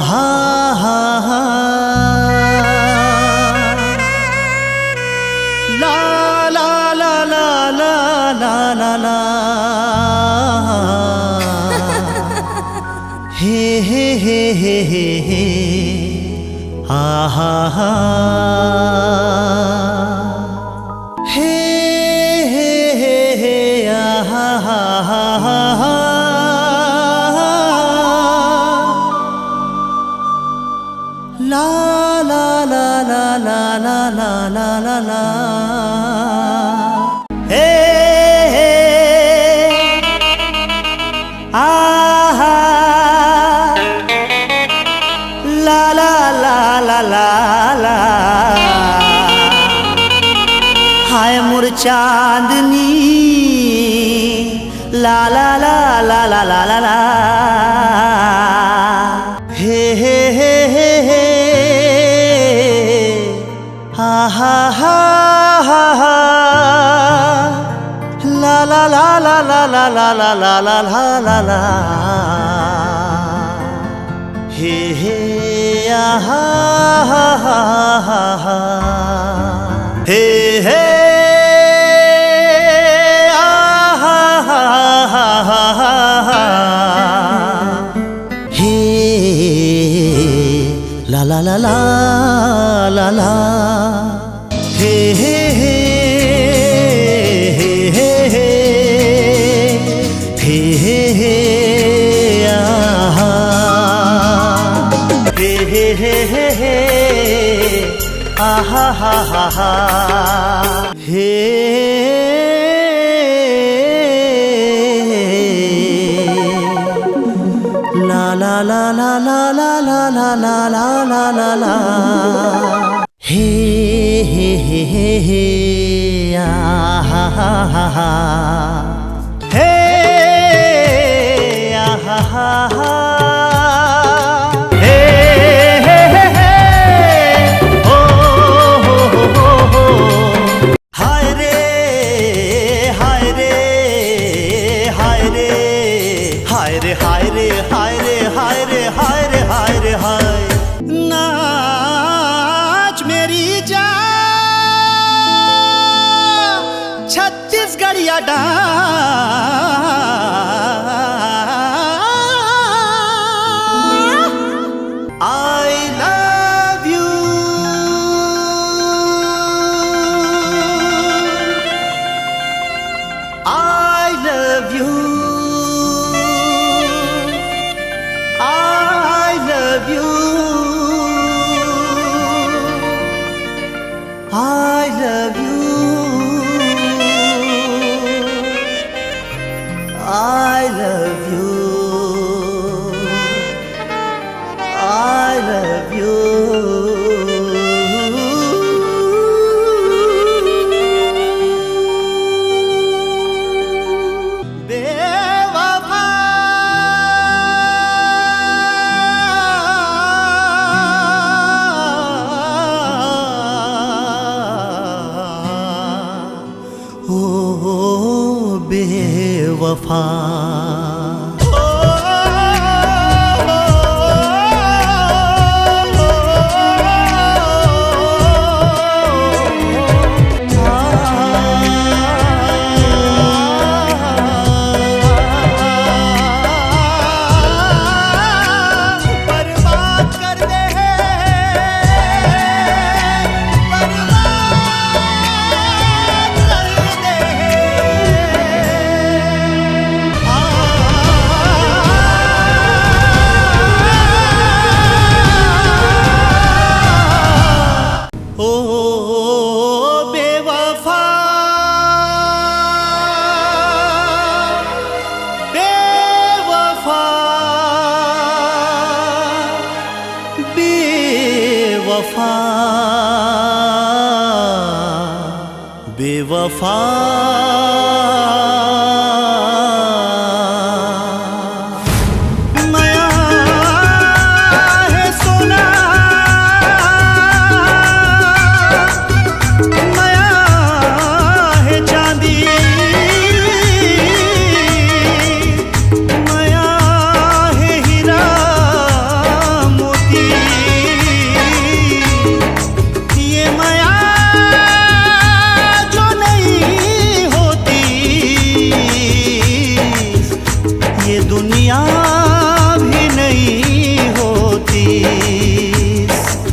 हा हा हा ला ला ला ला ला ला ला ला हे हे हे हे हे हे हा हा हा हे हे हे हे हा हा हा हा ला ला ला ला ला ला ला ला ला ला हे हे आहा ला ला ला ला ला ला हाय मोर चांदनी ला ला ला ला ला ला ला ला हे हे हे हे हे हा हा हा हा हा ला ला ला ला ला ला ला ला ला ला ला ला ला हे हे हा हा हा हा हा हे हे हा हा हा हा हा हे ला ला ला ला ला ला हे हे हे हे हे हे हे हे आहा हे हे हे हे हे आहा हा हा हा हे ला ला ला ला ला ला ला ला ला ला ला ला ला हे हे हे हे हे आहा हा हा हा हे आहा हा हा हे हे हे हे हो हो हो हो हो हाय रे हाय रे हाय रे हाय रे हाय रे हाय रे हाय रे हाय रे हाय रे हाय नाच मेरी जान छत्तीसगढ़िया dance I love you I love you I love you I love you I love you I love you बेवफा ओ बेवफा बेवफा बेवफा